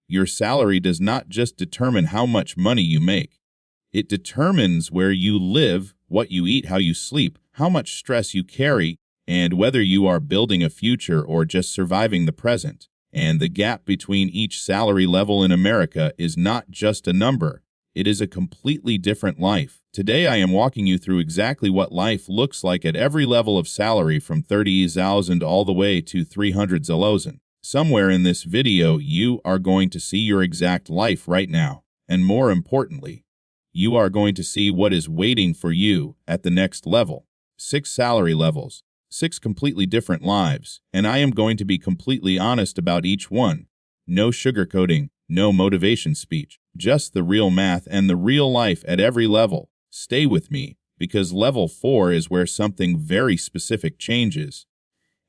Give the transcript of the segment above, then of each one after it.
Your salary does not just determine how much money you make. It determines where you live, what you eat, how you sleep, how much stress you carry, and whether you are building a future or just surviving the present. And the gap between each salary level in America is not just a number. It is a completely different life. Today I am walking you through exactly what life looks like at every level of salary from 30,000 all the way to 300,000. Somewhere in this video you are going to see your exact life right now. And more importantly, you are going to see what is waiting for you at the next level. 6 salary levels, 6 completely different lives, and I am going to be completely honest about each one. No sugarcoating, no motivation speech, just the real math and the real life at every level. Stay with me, because level 4 is where something very specific changes.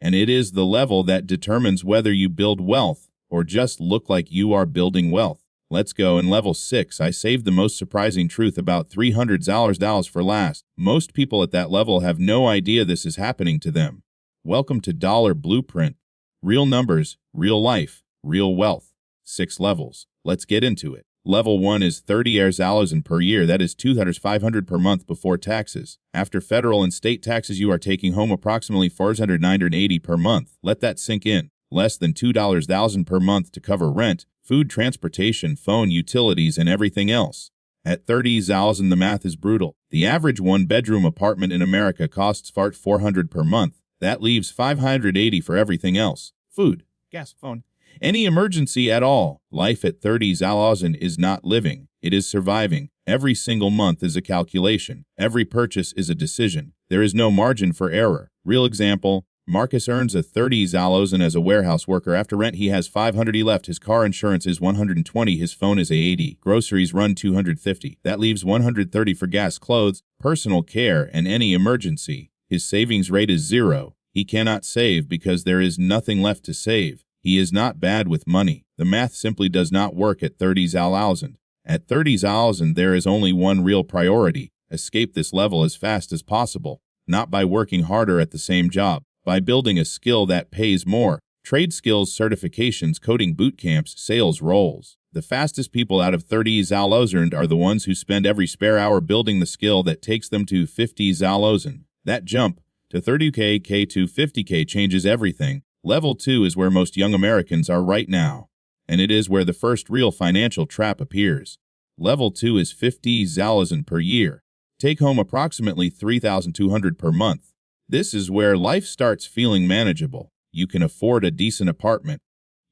And it is the level that determines whether you build wealth or just look like you are building wealth. Let's go. In level 6, I saved the most surprising truth about $300 for last. Most people at that level have no idea this is happening to them. Welcome to Dollar Blueprint. Real numbers, real life, real wealth. 6 levels. Let's get into it. Level 1 is 30,000 per year. That is $2,500 per month before taxes. After federal and state taxes, you are taking home approximately $480 per month. Let that sink in. Less than $2,000 per month to cover rent, food, transportation, phone, utilities, and everything else. At 30,000, the math is brutal. The average one-bedroom apartment in America costs $400 per month. That leaves $580 for everything else. Food, gas, phone, any emergency at all. Life at 30,000 is not living. It is surviving. Every single month is a calculation. Every purchase is a decision. There is no margin for error. Real example. Marcus earns a 30,000 as a warehouse worker. After rent, he has $500 left. His car insurance is $120. His phone is $80. Groceries run $250. That leaves $130 for gas, clothes, personal care, and any emergency. His savings rate is 0. He cannot save because there is nothing left to save. He is not bad with money. The math simply does not work at 30,000. At 30,000, there is only one real priority: escape this level as fast as possible. Not by working harder at the same job. By building a skill that pays more. Trade skills, certifications, coding boot camps, sales roles. The fastest people out of 30,000 are the ones who spend every spare hour building the skill that takes them to 50,000. That jump to 30K to 50K changes everything. Level 2 is where most young Americans are right now, and it is where the first real financial trap appears. Level 2 is 50,000 per year. Take home approximately $3,200 per month. This is where life starts feeling manageable. You can afford a decent apartment.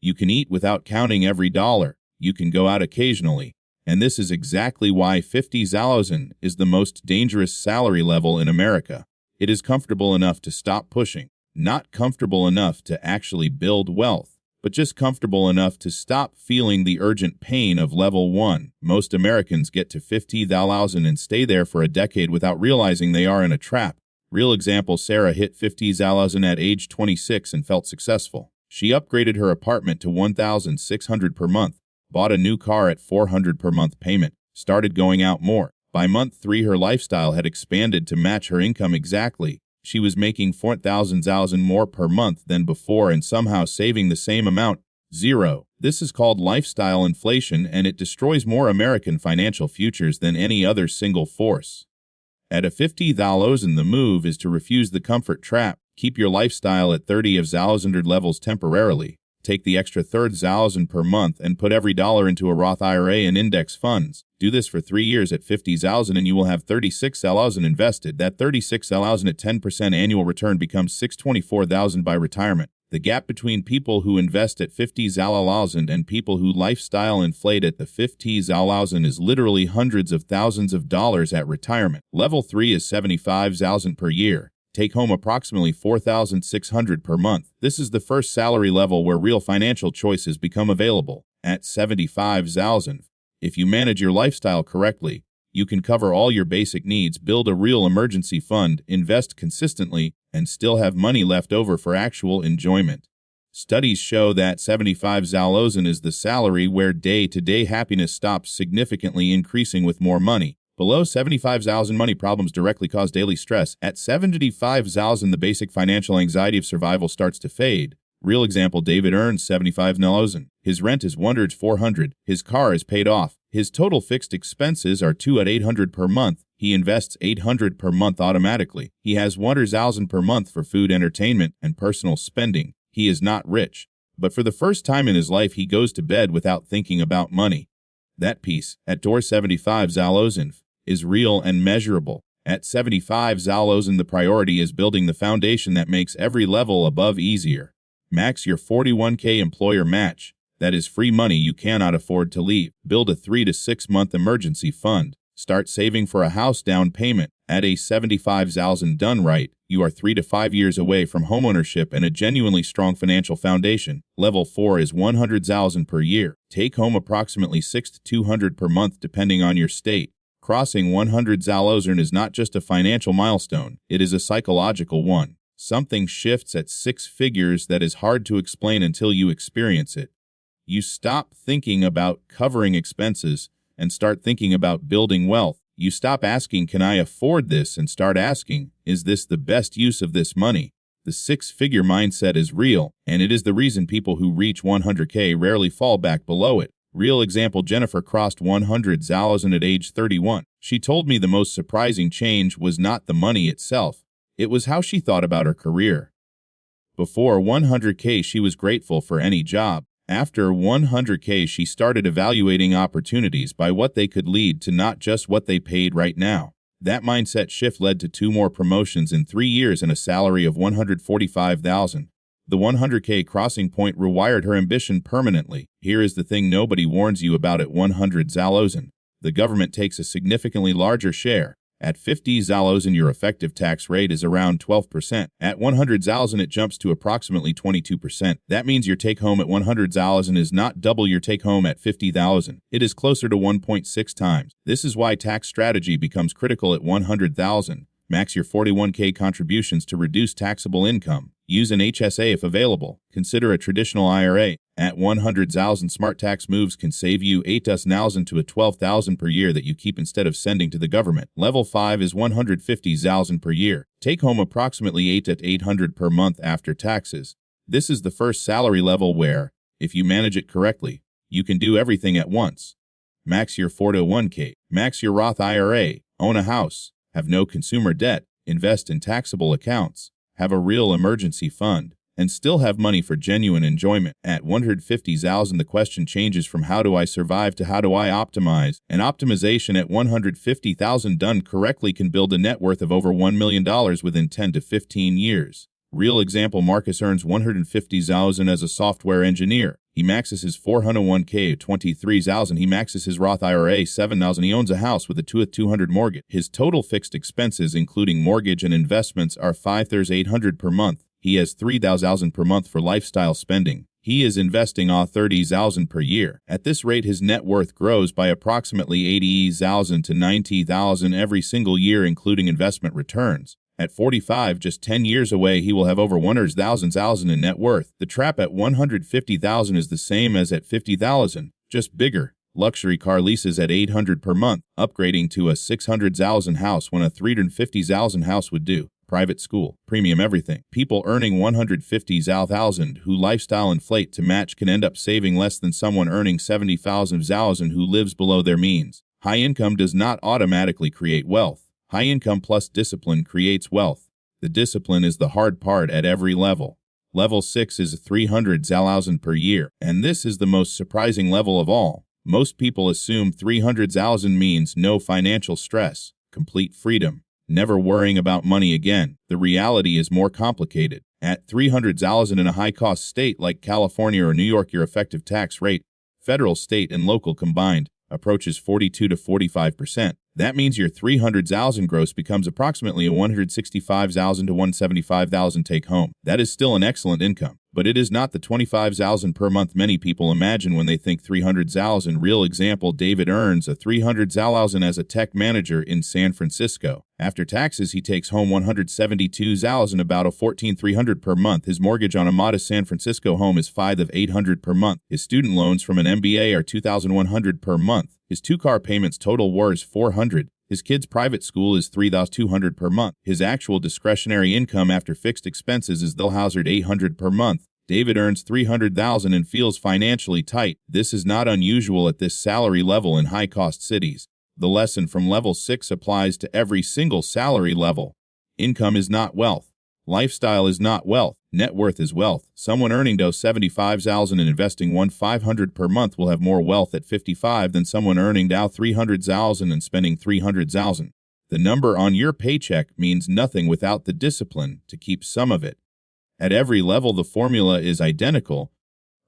You can eat without counting every dollar. You can go out occasionally. And this is exactly why 50,000 is the most dangerous salary level in America. It is comfortable enough to stop pushing. Not comfortable enough to actually build wealth, but just comfortable enough to stop feeling the urgent pain of level 1. Most Americans get to 50,000 and stay there for a decade without realizing they are in a trap. Real example, Sarah hit 50,000 at age 26 and felt successful. She upgraded her apartment to $1,600 per month, bought a new car at $400 per month payment, started going out more. By month 3, her lifestyle had expanded to match her income exactly. She was making $4,000 more per month than before and somehow saving the same amount. 0. This is called lifestyle inflation, and it destroys more American financial futures than any other single force. At a 50,000, the move is to refuse the comfort trap. Keep your lifestyle at 30,000 levels temporarily. Take the extra 3,000 per month and put every dollar into a Roth IRA and index funds. Do this for 3 years at 50,000 and you will have 36,000 invested. That 36,000 at 10% annual return becomes 624,000 by retirement. The gap between people who invest at 50,000 and people who lifestyle inflate at the 50,000 is literally hundreds of thousands of dollars at retirement. Level 3 is 75,000 per year. Take home approximately $4,600 per month. This is the first salary level where real financial choices become available. At 75,000, if you manage your lifestyle correctly, you can cover all your basic needs, build a real emergency fund, invest consistently, and still have money left over for actual enjoyment. Studies show that 75,000 is the salary where day-to-day happiness stops significantly increasing with more money. Below 75,000, money problems directly cause daily stress. At 75,000, the basic financial anxiety of survival starts to fade. Real example, David earns $75,000. His rent is $104,000. His car is paid off. His total fixed expenses are $800 per month. He invests $800 per month automatically. He has $100,000 per month for food, entertainment, and personal spending. He is not rich. But for the first time in his life, he goes to bed without thinking about money. That piece, at door 75,000, is real and measurable. At 75,000, the priority is building the foundation that makes every level above easier. Max your 401k employer match. That is free money you cannot afford to leave. Build a 3 to 6 month emergency fund. Start saving for a house down payment. At a 75,000 done right, you are 3 to 5 years away from homeownership and a genuinely strong financial foundation. Level 4 is 100,000 per year. Take home approximately 6 to 200 per month depending on your state. Crossing 100,000 is not just a financial milestone, it is a psychological one. Something shifts at 6 figures that is hard to explain until you experience it. You stop thinking about covering expenses and start thinking about building wealth. You stop asking, can I afford this, and start asking, is this the best use of this money? The 6-figure mindset is real, and it is the reason people who reach 100K rarely fall back below it. Real example, Jennifer crossed 100,000 at age 31. She told me the most surprising change was not the money itself. It was how she thought about her career. Before 100K, she was grateful for any job. After 100K, she started evaluating opportunities by what they could lead to, not just what they paid right now. That mindset shift led to 2 more promotions in 3 years and a salary of $145,000. The 100K crossing point rewired her ambition permanently. Here is the thing nobody warns you about at 100,000. The government takes a significantly larger share. At 50,000, your effective tax rate is around 12%. At 100,000, it jumps to approximately 22%. That means your take-home at 100,000 is not double your take-home at 50,000. It is closer to 1.6 times. This is why tax strategy becomes critical at 100,000. Max your 41K contributions to reduce taxable income. Use an HSA if available. Consider a traditional IRA. At 100,000, smart tax moves can save you $8,000 to $12,000 per year that you keep instead of sending to the government. Level 5 is 150,000 per year. Take home approximately $800 per month after taxes. This is the first salary level where, if you manage it correctly, you can do everything at once. Max your 401k. Max your Roth IRA. Own a house. Have no consumer debt. Invest in taxable accounts. Have a real emergency fund, and still have money for genuine enjoyment. At 150,000, the question changes from how do I survive to how do I optimize? And optimization at 150,000 done correctly can build a net worth of over $1 million within 10 to 15 years. Real example, Marcus earns 150,000 as a software engineer. He maxes his 401k at 23,000. He maxes his Roth IRA 7,000. He owns a house with a 200 mortgage. His total fixed expenses, including mortgage and investments, are $5,800 per month. He has $3,000 per month for lifestyle spending. He is investing $30,000 per year. At this rate, his net worth grows by approximately $80,000 to $90,000 every single year, including investment returns. At 45, just 10 years away, he will have over $100,000 in net worth. The trap at 150,000 is the same as at 50,000, just bigger. Luxury car leases at $800 per month, upgrading to a $600,000 house when a $350,000 house would do. Private school, premium everything. People earning $150,000 who lifestyle inflate to match can end up saving less than someone earning $70,000 who lives below their means. High income does not automatically create wealth. High income plus discipline creates wealth. The discipline is the hard part at every level. Level 6 is 300,000 per year, and this is the most surprising level of all. Most people assume 300,000 means no financial stress, complete freedom, never worrying about money again. The reality is more complicated. At 300,000 in a high-cost state like California or New York, your effective tax rate, federal, state, and local combined, approaches 42 to 45%. That means your 300,000 gross becomes approximately a 165,000 to 175,000 take home. That is still an excellent income, but it is not the 25,000 per month many people imagine when they think 300,000. Real example, David earns a 300,000 as a tech manager in San Francisco. After taxes, he takes home 172,000, about a 14,300 per month. His mortgage on a modest San Francisco home is $5,800 per month. His student loans from an MBA are $2,100 per month. His 2-car payments total war is $400. His kid's private school is $3,200 per month. His actual discretionary income after fixed expenses is $800 per month. David earns $300,000 and feels financially tight. This is not unusual at this salary level in high-cost cities. The lesson from level 6 applies to every single salary level. Income is not wealth. Lifestyle is not wealth. Net worth is wealth. Someone earning $75,000 and investing $1,500 per month will have more wealth at 55 than someone earning $300,000 and spending $300,000. The number on your paycheck means nothing without the discipline to keep some of it. At every level, the formula is identical.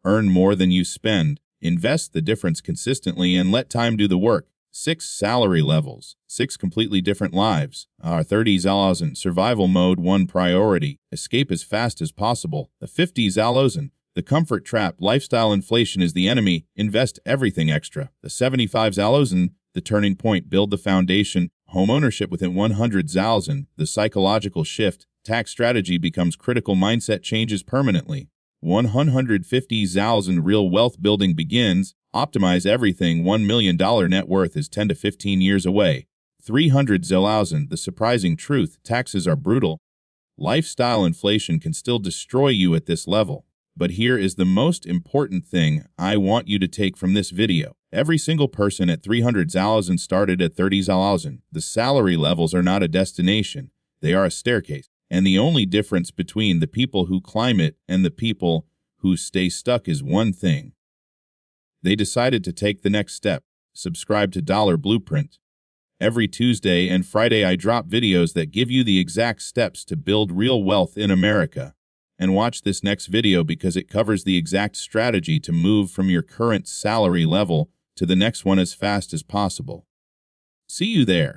Earn more than you spend. Invest the difference consistently and let time do the work. 6 salary levels, 6 completely different lives. Our 30,000 survival mode 1 priority. Escape as fast as possible. The 50,000 the comfort trap. Lifestyle inflation is the enemy. Invest everything extra. The 75,000 the turning point. Build the foundation. Home ownership within 100,000 the psychological shift. Tax strategy becomes critical. Mindset changes permanently. 150,000 real wealth building begins. Optimize everything. $1 million net worth is 10 to 15 years away. 300,000 the surprising truth. Taxes are brutal. Lifestyle inflation can still destroy you at this level. But here is the most important thing I want you to take from this video. Every single person at 300,000 started at 30,000. The salary levels are not a destination. They are a staircase. And the only difference between the people who climb it and the people who stay stuck is one thing. They decided to take the next step. Subscribe to Dollar Blueprint. Every Tuesday and Friday I drop videos that give you the exact steps to build real wealth in America. And watch this next video because it covers the exact strategy to move from your current salary level to the next one as fast as possible. See you there.